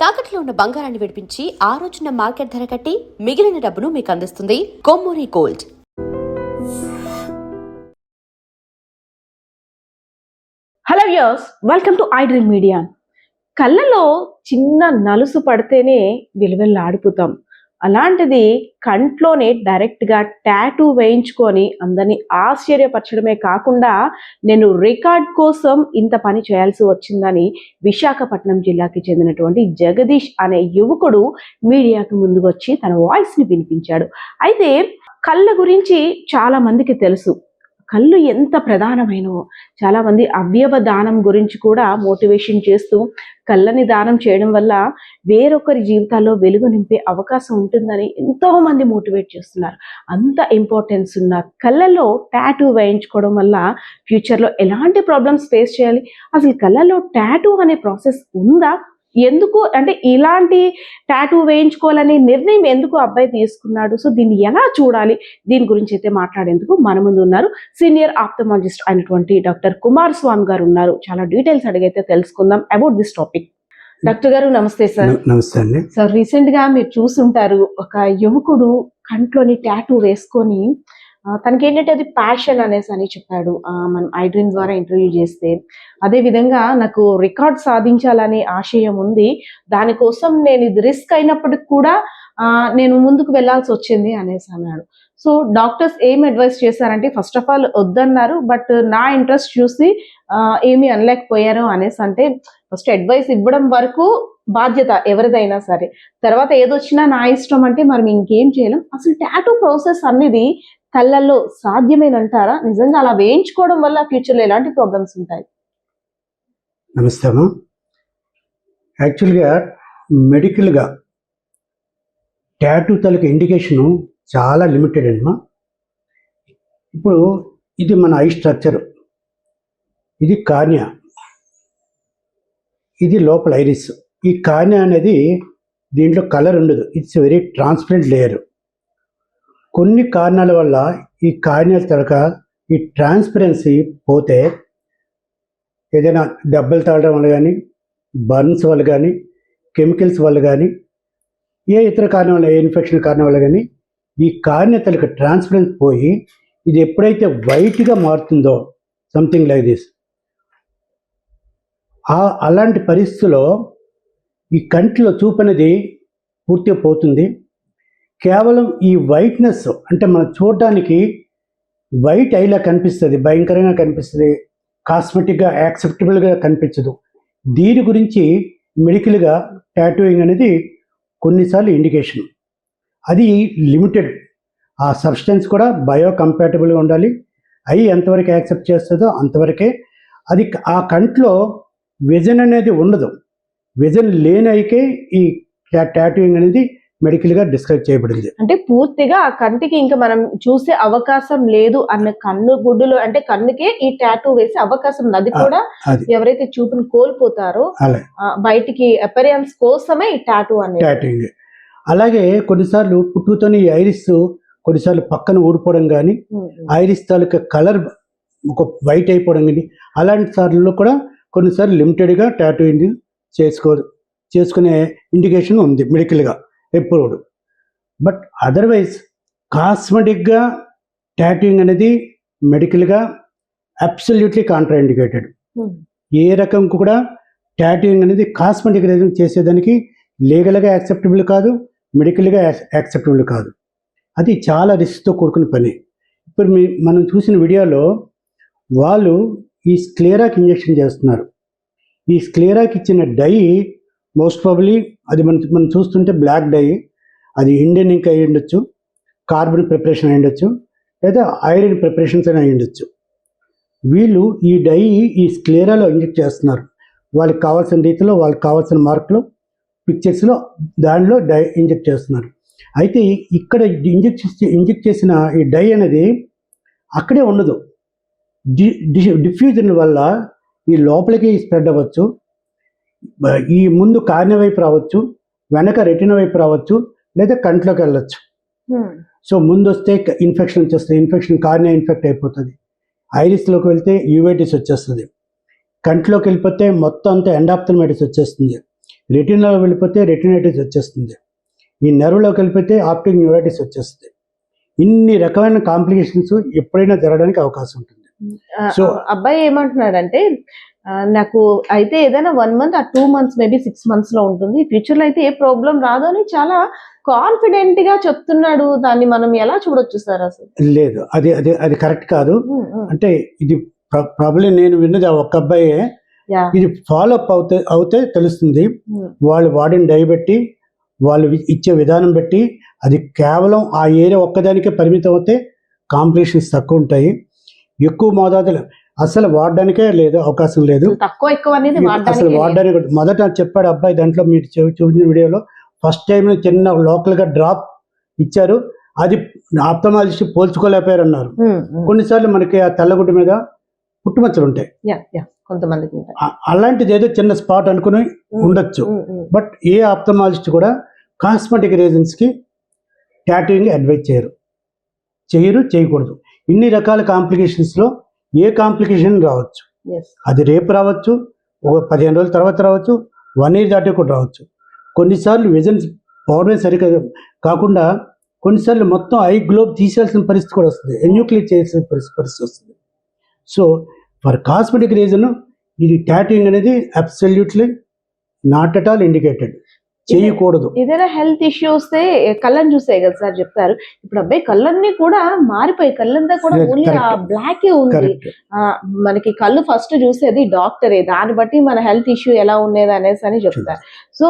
తాకట్లో ఉన్న బంగారాన్ని విడిపించి ఆ రోజున మార్కెట్ ధర కట్టి మిగిలిన డబ్బును మీకు అందిస్తుంది Kommuri gold. Hello viewers, welcome to I dream media. కళ్ళలో చిన్న నలుసు పడితేనే విలువెల్లాడిపోతాం. అలాంటిది కంట్లోనే డైరెక్ట్గా టాటూ వేయించుకొని అందరినీ ఆశ్చర్యపరచడమే కాకుండా నేను రికార్డ్ కోసం ఇంత పని చేయాల్సి వచ్చిందని విశాఖపట్నం జిల్లాకి చెందినటువంటి జగదీష్ అనే యువకుడు మీడియాకు ముందుకు వచ్చి తన వాయిస్ని వినిపించాడు. అయితే కళ్ళ గురించి చాలా మందికి తెలుసు, కళ్ళు ఎంత ప్రధానమైనవో. చాలామంది అవయవ దానం గురించి కూడా మోటివేషన్ చేస్తూ కళ్ళని దానం చేయడం వల్ల వేరొకరి జీవితాల్లో వెలుగు నింపే అవకాశం ఉంటుందని ఎంతోమంది మోటివేట్ చేస్తున్నారు. అంత ఇంపార్టెన్స్ ఉన్న కళ్ళల్లో టాటూ వేయించుకోవడం వల్ల ఫ్యూచర్లో ఎలాంటి ప్రాబ్లమ్స్ ఫేస్ చేయాలి, అసలు కళ్ళల్లో టాటూ అనే ప్రాసెస్ ఉందా, ఎందుకు అంటే ఇలాంటి టాటూ వేయించుకోవాలనే నిర్ణయం ఎందుకు అబ్బాయి తీసుకున్నాడు, సో దీన్ని ఎలా చూడాలి, దీని గురించి అయితే మాట్లాడేందుకు మన ముందు ఉన్నారు సీనియర్ ఆప్థమాలజిస్ట్ అయినటువంటి డాక్టర్ కుమార్ స్వామి గారు ఉన్నారు. చాలా డీటెయిల్స్ అడిగైతే తెలుసుకుందాం అబౌట్ దిస్ టాపిక్. డాక్టర్ గారు నమస్తే సార్. నమస్తే అండి సార్, రీసెంట్ గా మీరు చూస్తుంటారు, ఒక యువకుడు కంట్లోని టాటూ వేసుకొని తనకి ఏంటంటే అది ప్యాషన్ అనేసి అని చెప్పాడు. మనం ఐ డ్రీమ్ ద్వారా ఇంటర్వ్యూ చేస్తే, అదే విధంగా నాకు రికార్డ్ సాధించాలనే ఆశయం ఉంది, దానికోసం నేను ఇది రిస్క్ అయినప్పటికి కూడా నేను ముందుకు వెళ్లాల్సి వచ్చింది అనేసి అన్నాడు. సో డాక్టర్స్ ఏం అడ్వైస్ చేశారంటే, ఫస్ట్ ఆఫ్ ఆల్ వద్దన్నారు, బట్ నా ఇంట్రెస్ట్ చూసి ఏమీ అనలేకపోయారు అనేసి అంటే, ఫస్ట్ అడ్వైస్ ఇవ్వడం వరకు బాధ్యత ఎవరిదైనా సరే, తర్వాత ఏదొచ్చినా నా ఇష్టం అంటే మనం ఇంకేం చేయలేం. అసలు టాటూ ప్రాసెస్ అనేది కళ్ళల్లో సాధ్యమేనంటారా? నిజంగా అలా వేయించుకోవడం వల్ల ఫ్యూచర్లో ఎలాంటి ప్రాబ్లమ్స్ ఉంటాయి? నమస్తే అమ్మా. యాక్చువల్గా మెడికల్గా టాటూ తాలూకు ఇండికేషను చాలా లిమిటెడ్ అమ్మా. ఇప్పుడు ఇది మన ఐ స్ట్రక్చరు, ఇది కార్నియా, ఇది లోపల ఐరిస్. ఈ కార్నియా అనేది దీంట్లో కలర్ ఉండదు, ఇట్స్ వెరీ ట్రాన్స్పరెంట్ లేయర్. కొన్ని కారణాల వల్ల ఈ కార్నియా తరక ఈ ట్రాన్స్పరెన్సీ పోతే, ఏదైనా దెబ్బలు తాగడం వల్ల కానీ, బర్న్స్ వల్ల కానీ, కెమికల్స్ వల్ల కానీ, ఏ ఇతర కారణం వల్ల, ఏ ఇన్ఫెక్షన్ కారణం వల్ల కానీ ఈ కార్నియా తరక ట్రాన్స్పరెన్స్ పోయి ఇది ఎప్పుడైతే వైట్గా మారుతుందో, సంథింగ్ లైక్ దిస్, అలాంటి పరిస్థితుల్లో ఈ కంటిలో చూపు అనేది పూర్తిగా పోతుంది. కేవలం ఈ వైట్నెస్ అంటే మనం చూడడానికి వైట్ ఐలా కనిపిస్తుంది, భయంకరంగా కనిపిస్తుంది, కాస్మెటిక్గా యాక్సెప్టబుల్గా కనిపించదు. దీని గురించి మెడికల్గా టాటూయింగ్ అనేది కొన్నిసార్లు ఇండికేషన్, అది లిమిటెడ్. ఆ సబ్స్టెన్స్ కూడా బయో కంపాటబుల్గా ఉండాలి. అవి ఎంతవరకు యాక్సెప్ట్ చేస్తుందో అంతవరకే. అది ఆ కంట్లో విజన్ అనేది ఉండదు. విజన్ లేని అయికే ఈ టాటూయింగ్ అనేది మెడికల్గా డిస్క్రైబ్ చేయబడింది. అంటే పూర్తిగా ఆ కంటికి ఇంకా మనం చూసే అవకాశం లేదు అన్న కన్ను గుడ్డులో, అంటే కన్నుకే ఈ టాటూ వేసే అవకాశం ఉంది. అది కూడా ఎవరైతే చూపును కోల్పోతారో బయటికి అపియరెన్స్ కోసమే ఈ టాటూ అనేది టాటూయింగ్. అలాగే కొన్నిసార్లు పుట్టుతోని ఈ ఐరిస్ కొన్నిసార్లు పక్కన ఊడిపోవడం కానీ, ఐరిస్ తాలూకా కలర్ ఒక వైట్ అయిపోవడం కానీ, అలాంటి సార్లు కూడా కొన్నిసార్లు లిమిటెడ్గా టాటూయింగ్ చేసుకునే ఇండికేషన్ ఉంది మెడికల్గా ఎప్పుడు. బట్ అదర్వైజ్ కాస్మెటిక్గా టాటూయింగ్ అనేది మెడికల్గా అబ్సల్యూట్లీ కాంట్రా ఇండికేటెడ్. ఏ రకం కూడా టాటూయింగ్ అనేది కాస్మెటిక్ రీజన్ చేసేదానికి లీగల్గా యాక్సెప్టబుల్ కాదు, మెడికల్గా యాక్సెప్టబుల్ కాదు. అది చాలా రిస్క్తో కూడుకున్న పని. ఇప్పుడు మనం చూసిన వీడియోలో వాళ్ళు ఈ స్క్లెరాకి ఇంజెక్షన్ చేస్తున్నారు. ఈ స్క్లెరాకి ఇచ్చిన డై మోస్ట్ ప్రాబబ్లీ అది మనం చూస్తుంటే బ్లాక్ డై, అది ఇండియన్ ఇంక్ అయి ఉండొచ్చు, కార్బన్ ప్రిపరేషన్ అయి ఉండొచ్చు, లేదా ఐరన్ ప్రిపరేషన్స్ అని అయి ఉండొచ్చు. వీళ్ళు ఈ డై ఈ స్క్లెరాలో ఇంజెక్ట్ చేస్తున్నారు. వాళ్ళకి కావాల్సిన రీతిలో, వాళ్ళకి కావాల్సిన మార్కులో, పిక్చర్స్లో దానిలో డై ఇంజెక్ట్ చేస్తున్నారు. అయితే ఇక్కడ ఇంజెక్ట్ చేసిన ఈ డై అనేది అక్కడే ఉండదు. డిఫ్యూజన్ వల్ల ఈ లోపలికి స్ప్రెడ్ అవ్వచ్చు. ఈ ముందు కార్నియా వైపు రావచ్చు, వెనక రెటినా వైపు రావచ్చు, లేదా కంట్లోకి వెళ్ళచ్చు. సో ముందు వస్తే ఇన్ఫెక్షన్ వచ్చేస్తుంది, ఇన్ఫెక్షన్ కార్నియా ఇన్ఫెక్ట్ అయిపోతుంది. ఐరిస్లోకి వెళ్తే యూవైటిస్ వచ్చేస్తుంది, కంట్లోకి వెళ్ళిపోతే మొత్తం అంతా ఎండాప్థల్మైటిస్ వచ్చేస్తుంది. రెటినాలో వెళ్ళిపోతే రెటినైటిస్ వచ్చేస్తుంది, ఈ నెర్వ్లోకి వెళ్ళిపోతే ఆప్టిక్ న్యూరైటిస్ వచ్చేస్తుంది. ఇన్ని రకమైన కాంప్లికేషన్స్ ఎప్పుడైనా జరగడానికి అవకాశం ఉంటుంది. సో So- అబ్బాయి ఏమంటున్నాడంటే నాకు అయితే ఏదైనా 1 month 2 months మేబీ 6 months లో ఉంటుంది, ఫ్యూచర్ లో అయితే ఏ ప్రాబ్లం రాదు అని చాలా కాన్ఫిడెంట్ గా చెప్తున్నాడు. దాన్ని మనం ఎలా చూడొచ్చు సార్ అసలు? లేదు, అది కరెక్ట్ కాదు. అంటే ఇది ప్రాబ్లం నేను విన్నది ఆ ఒక్క అబ్బాయే. యా ఇది ఫాలో అప్ అవుతే తెలుస్తుంది. వాళ్ళు వాడిన డై బట్టి, వాళ్ళు ఇచ్చే విధానం బట్టి, అది కేవలం ఆ ఏరియా ఒక్కదానికే పరిమితం అవుతే కాంప్లికేషన్స్ తక్కువ ఉంటాయి. ఎక్కువ మోతాదులో అసలు వాడడానికే లేదు, అవకాశం లేదు. తక్కువ ఎక్కువ అనేది అసలు వాడడానికి మొదట చెప్పాడు అబ్బాయి, దాంట్లో మీరు చూపించిన వీడియోలో ఫస్ట్ టైం చిన్న లోకల్గా డ్రాప్ ఇచ్చారు, అది ఆప్థమాలజిస్ట్ పోల్చుకోలేకపోయారు అన్నారు. కొన్నిసార్లు మనకి ఆ తెల్లగుడ్డ మీద పుట్టుమచ్చలు ఉంటాయి, కొంతమందికి అలాంటిది ఏదో చిన్న స్పాట్ అనుకుని ఉండొచ్చు. బట్ ఏ ఆప్థమాలజిస్ట్ కూడా కాస్మెటిక్ రీజన్స్కి టాటూయింగ్ అడ్వైజ్ చేయకూడదు. ఇన్ని రకాల కాంప్లికేషన్స్లో ఏ కాంప్లికేషన్ రావచ్చు, అది రేపు రావచ్చు, ఒక 15 రోజుల తర్వాత రావచ్చు, 1 year దాటి కూడా రావచ్చు. కొన్నిసార్లు విజన్ పవర్ సరిగ్గా కాకుండా కొన్నిసార్లు మొత్తం ఐ గ్లోబ్ తీసేయాల్సిన పరిస్థితి కూడా వస్తుంది, ఎన్యూక్లియేట్ చేయాల్సిన పరిస్థితి వస్తుంది. సో ఫర్ కాస్మెటిక్ రీజన్ ఇది టాటూయింగ్ అనేది absolutely not at all indicated, చేయకూడదు. ఏదైనా హెల్త్ ఇష్యూ వస్తే కళ్ళని చూసే కదా సార్ చెప్తారు. ఇప్పుడు అబ్బాయి కళ్ళన్నీ కూడా మారిపోయి, కళ్ళంతా కూడా Yes, ఓన్లీ correct. బ్లాకే ఉంది. కరెక్ట్. మనకి కళ్ళు ఫస్ట్ చూసేది డాక్టరే, దాన్ని బట్టి మన హెల్త్ ఇష్యూ ఎలా ఉండేది అనేసి అని చెప్తారు. సో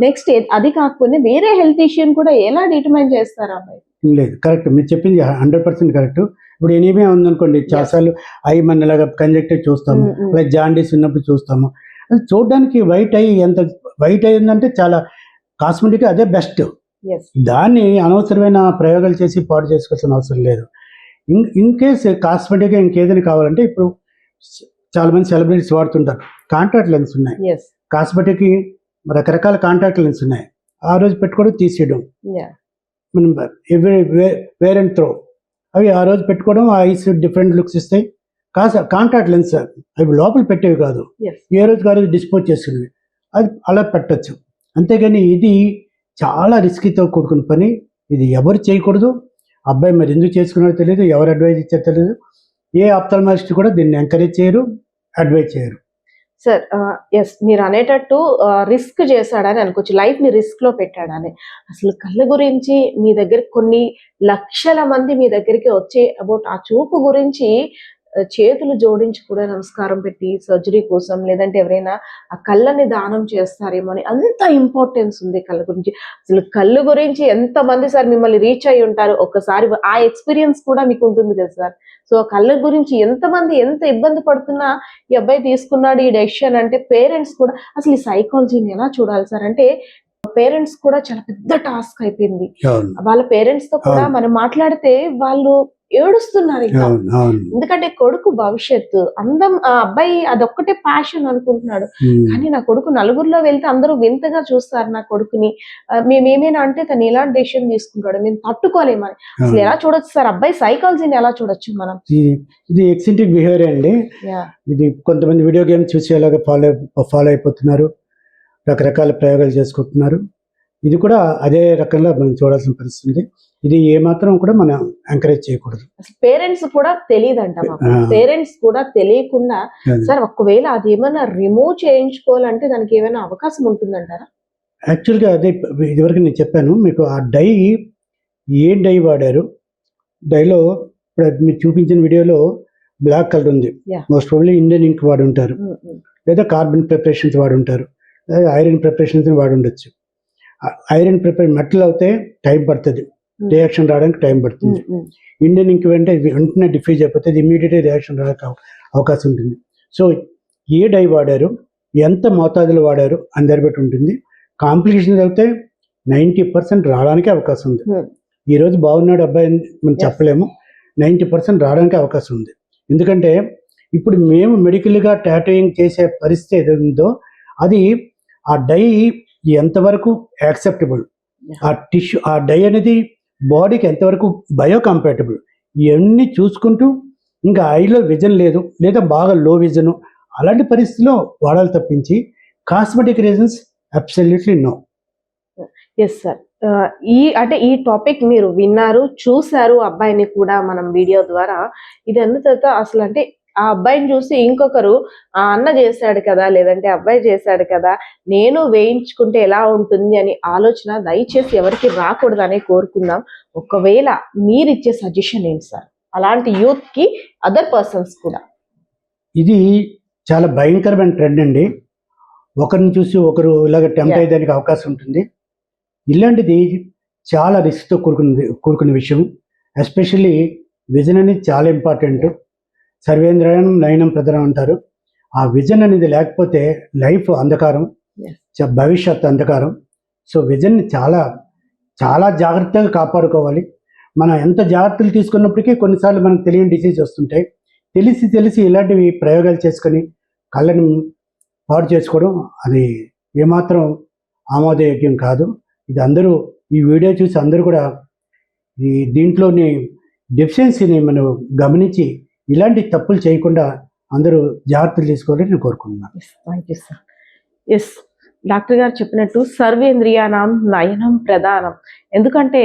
నెక్స్ట్ అది కాకపోతే వేరే హెల్త్ ఇష్యూని కూడా ఎలా డిటర్మైన్ చేస్తారు అబ్బాయి? లేదు, కరెక్ట్, మీరు చెప్పింది 100% కరెక్ట్. ఇప్పుడు ఎనీమియా ఉందనుకోండి, చాలాసార్లు ఐ మన ఇలాగ కంజక్టివ్ చూస్తాము, అలాగే జాండీస్ ఉన్నప్పుడు చూస్తాము. అది చూడడానికి వైట్ ఐ ఎంత వైట్ అయిందంటే చాలా కాస్మెటిక్ అదే బెస్ట్. దాన్ని అనవసరమైన ప్రయోగాలు చేసి పాడు చేసుకోవాల్సిన అవసరం లేదు. ఇన్ కేస్ కాస్మెటిక్ ఇంకేదైనా కావాలంటే ఇప్పుడు చాలా మంది సెలబ్రిటీస్ వాడుతుంటారు, కాంటాక్ట్ లెన్స్ ఉన్నాయి. కాస్మెటిక్ రకరకాల కాంటాక్ట్ లెన్స్ ఉన్నాయి, ఆ రోజు పెట్టుకోవడం తీసేయడం, మనం వేర్ అండ్ త్రో, అవి ఆ రోజు పెట్టుకోవడం, ఆ ఐస్ డిఫరెంట్ లుక్స్ ఇస్తాయి. కాంటాక్ట్ లెన్స్ అవి లోపల పెట్టేవి కాదు, ఏ రోజుకి ఆ రోజు డిస్పోజ్ చేసుకునేవి, అది అలా పెట్టచ్చు. అంతేగాని ఇది చాలా రిస్కీతో కూడుకున్న పని, ఇది ఎవరు చేయకూడదు. అబ్బాయి మరి ఎందుకు చేసుకున్నారో తెలియదు, ఎవరు అడ్వైజ్ ఇచ్చారో తెలియదు. ఏ ఆప్థల్మాలజిస్ట్ కూడా దీన్ని ఎంకరేజ్ చేయరు, అడ్వైజ్ చేయరు. సార్ మీరు అనేటట్టు రిస్క్ చేశాడని అనుకోవచ్చు, లైఫ్ ని రిస్క్ లో పెట్టాడని. అసలు కళ్ళ గురించి మీ దగ్గర కొన్ని లక్షల మంది మీ దగ్గరికి వచ్చి అబౌట్ ఆ చూపు గురించి చేతులు జోడించి కూడా నమస్కారం పెట్టి సర్జరీ కోసం, లేదంటే ఎవరైనా ఆ కళ్ళని దానం చేస్తారేమో అని అంత ఇంపార్టెన్స్ ఉంది కళ్ళ గురించి. అసలు కళ్ళు గురించి ఎంతమంది సార్ మిమ్మల్ని రీచ్ అయి ఉంటారు, ఒక్కసారి ఆ ఎక్స్పీరియన్స్ కూడా మీకు ఉంటుంది కదా సార్. సో కళ్ళ గురించి ఎంతమంది ఎంత ఇబ్బంది పడుతున్నా ఈ అబ్బాయి తీసుకున్నాడు ఈ డెసిషన్ అంటే, పేరెంట్స్ కూడా అసలు ఈ సైకాలజీని ఎలా చూడాలి సార్ అంటే, పేరెంట్స్ కూడా చాలా పెద్ద టాస్క్ అయిపోయింది. వాళ్ళ పేరెంట్స్ తో కూడా మనం మాట్లాడితే వాళ్ళు ఏడుస్తున్నారు ఇంకా, ఎందుకంటే కొడుకు భవిష్యత్తు అందం, ఆ అబ్బాయి అదొక్కటే ప్యాషన్ అనుకుంటున్నాడు. కానీ నా కొడుకు నలుగురిలో వెళ్తే అందరూ వింతగా చూస్తారు నా కొడుకుని, మేమేమైనా అంటే తను ఎలాంటి డెసిషన్ తీసుకుంటాడు, మేము తట్టుకోలేమని. అసలు ఎలా చూడొచ్చు సార్ అబ్బాయి సైకాలజీని ఎలా చూడొచ్చు మనం? ఇది ఎక్సెంట్రిక్ బిహేవియర్ అండి. ఇది కొంతమంది వీడియో గేమ్ చూసి అలాగే ఫాలో అయిపోతున్నారు, రకరకాల ప్రయోగాలు చేసుకుంటున్నారు. ఇది కూడా అదే రకంగా మనం చూడాల్సిన పరిస్థితి. ఇది ఏమాత్రం కూడా మనం ఎంకరేజ్ చేయకూడదు. పేరెంట్స్ కూడా తెలియదంట, పేరెంట్స్ కూడా తెలియకుండా సార్ ఒకవేళ అది ఏమైనా రిమూవ్ చేయించుకోవాలంటే దానికి ఏమైనా అవకాశం ఉంటుందంటారా? యాక్చువల్గా అదే ఇదివరకు నేను చెప్పాను మీకు, ఆ డై ఏ డై వాడారు, డైలో ఇప్పుడు మీరు చూపించిన వీడియోలో బ్లాక్ కలర్ ఉంది, మోస్ట్ ప్రాబబ్లీ ఇండియన్ ఇంక్ వాడి ఉంటారు, లేదా కార్బన్ ప్రిపరేషన్స్ వాడి ఉంటారు, లేదా ఐరన్ ప్రిపరేషన్స్ వాడి ఉండొచ్చు. ఐరన్ ప్రిపరేషన్ మెటల్ అయితే టైం పడుతుంది, రియాక్షన్ రావడానికి టైం పడుతుంది. ఇండియన్ ఇంక్ వెంటనే డిఫ్యూజ్ అయిపోతుంది, ఇమీడియట్గా రియాక్షన్ రావడానికి అవకాశం ఉంటుంది. సో ఏ డై వాడారు, ఎంత మోతాదులో వాడారు అందరి బట్టి ఉంటుంది. కాంప్లికేషన్స్ అయితే 90% రావడానికి అవకాశం ఉంది. ఈరోజు బాగున్నాడు అబ్బాయి మనం చెప్పలేము, 90% రావడానికి అవకాశం ఉంది. ఎందుకంటే ఇప్పుడు మేము మెడికల్గా టాటూయింగ్ చేసే పరిస్థితి ఏదో ఉందో అది ఆ డై ఎంతవరకు యాక్సెప్టబుల్, ఆ టిష్యూ ఆ డై అనేది బాడీకి ఎంతవరకు బయోకంపాటబుల్, ఇవన్నీ చూసుకుంటూ, ఇంకా ఐలో విజన్ లేదు లేదా బాగా లో విజన్ అలాంటి పరిస్థితిలో వాడాలి తప్పించి cosmetic reasons absolutely no. Yes sir. ఈ టాపిక్ మీరు విన్నారు, చూశారు అబ్బాయిని కూడా మనం వీడియో ద్వారా. ఇది అన్న తర్వాత అసలు అంటే ఆ అబ్బాయిని చూసి ఇంకొకరు ఆ అన్న చేశాడు కదా, లేదంటే అబ్బాయి చేశాడు కదా, నేను వేయించుకుంటే ఎలా ఉంటుంది అని ఆలోచన దయచేసి ఎవరికి రాకూడదని కోరుకుందాం. ఒకవేళ మీరు ఇచ్చే సజెషన్ ఏంటి సార్ అలాంటి యూత్ కి, అదర్ పర్సన్స్ కూడా? ఇది చాలా భయంకరమైన ట్రెండ్ అండి. ఒకరిని చూసి ఒకరు ఇలాగ టెంప్ట్ Yeah. అయ్యేదానికి అవకాశం ఉంటుంది. ఇలాంటిది చాలా రిస్క్తో కూడుకున్న విషయం. ఎస్పెషల్లీ విజన్ అనేది చాలా ఇంపార్టెంట్. సర్వేంద్రయం నయనం ప్రధానం అంటారు. ఆ విజన్ అనేది లేకపోతే లైఫ్ అంధకారం, Yes. భవిష్యత్ అంధకారం. సో విజన్ని చాలా చాలా జాగ్రత్తగా కాపాడుకోవాలి. మనం ఎంత జాగ్రత్తలు తీసుకున్నప్పటికీ కొన్నిసార్లు మనకు తెలియని డిసీజ్ వస్తుంటాయి. తెలిసి ఇలాంటివి ప్రయోగాలు చేసుకొని కళ్ళని పాడు చేసుకోవడం అది ఏమాత్రం ఆమోదయోగ్యం కాదు. ఇది అందరూ ఈ వీడియో చూసి అందరూ కూడా దీంట్లోని డెఫిషియన్సీని మనం గమనించి ఇలాంటి తప్పులు చేయకుండా అందరూ జాగ్రత్తలు తీసుకోవాలని నేను కోరుకుంటున్నాను. Thank you sir. Yes, doctor గారు చెప్పినట్టు సర్వేంద్రియానాం నయనం ప్రధానం. ఎందుకంటే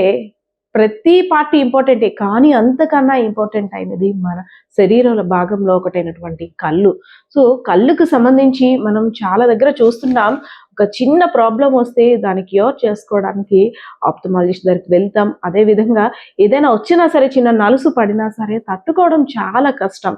ప్రతి పార్టీ ఇంపార్టెంటే, కానీ అంతకన్నా ఇంపార్టెంట్ అయినది మన శరీరంలో భాగంలో ఒకటైనటువంటి కళ్ళు. సో కళ్ళుకు సంబంధించి మనం చాలా దగ్గర చూస్తున్నాం. ఒక చిన్న ప్రాబ్లం వస్తే దాన్ని క్యూర్ చేసుకోవడానికి ఆప్థమాలజిస్ట్ దగ్గరికి వెళ్తాం. అదేవిధంగా ఏదైనా వచ్చినా సరే, చిన్న నలుసు పడినా సరే తట్టుకోవడం చాలా కష్టం.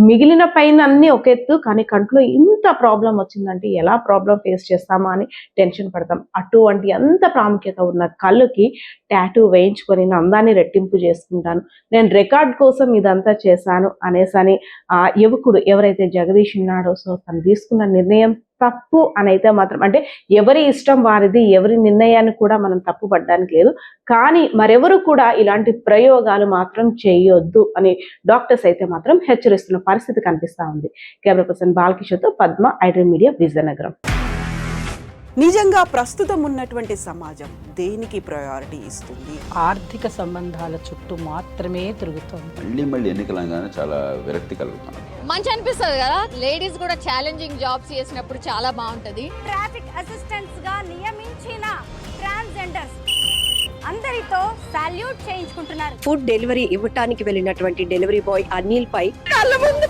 మిగిలిన పైన అన్ని ఒక ఎత్తు, కానీ కంట్లో ఇంత ప్రాబ్లం వచ్చిందంటే ఎలా ప్రాబ్లం ఫేస్ చేస్తామా అని టెన్షన్ పడతాం. అటువంటి అంత ప్రాముఖ్యత ఉన్న కళ్ళుకి టాటూ వేయించుకొని నా అందాన్ని రెట్టింపు చేసుకుంటాను, నేను రికార్డ్ కోసం ఇదంతా చేశాను అనేసని ఆ యువకుడు ఎవరైతే జగదీష్ ఉన్నాడో, సో తను తీసుకున్న నిర్ణయం తప్పు అని అయితే మాత్రం, అంటే ఎవరి ఇష్టం వారిది, ఎవరి నిర్ణయాన్ని కూడా మనం తప్పు పడడానికి లేదు. కానీ మరెవరు కూడా ఇలాంటి ప్రయోగాలు మాత్రం చేయొద్దు అని డాక్టర్స్ అయితే మాత్రం హెచ్చరిస్తున్న పరిస్థితి కనిపిస్తా ఉంది. కెమెరా పర్సన్ బాలకిషోర్తో పద్మ, ఐడ్రీమ్ మీడియా, విజయనగరం. నిజంగా ప్రస్తుతం ఉన్నటువంటి సమాజం దేనికి ప్రయారిటీ ఇస్తుంది? ఆర్థిక సంబంధాల చుట్టూ మాత్రమే తిరుగుతోంది. మళ్ళీ ఎన్నికలు అనగానే చాలా విరక్తి కలుగుతాను. మంచి అనిపిస్తుంది కదా, లేడీస్ కూడా ఛాలెంజింగ్ జాబ్స్ చేసినప్పుడు చాలా బాగుంటది. ట్రాఫిక్ అసిస్టెంట్స్ గా నియమించిన ట్రాన్స్జెండర్స్ అందరితో సాల్యూట్ చేయించుకుంటున్నారు. ఫుడ్ డెలివరీ ఇవ్వటానికి వెళ్ళినటువంటి డెలివరీ బాయ్ అనిల్ పై కళ్ళ ముందు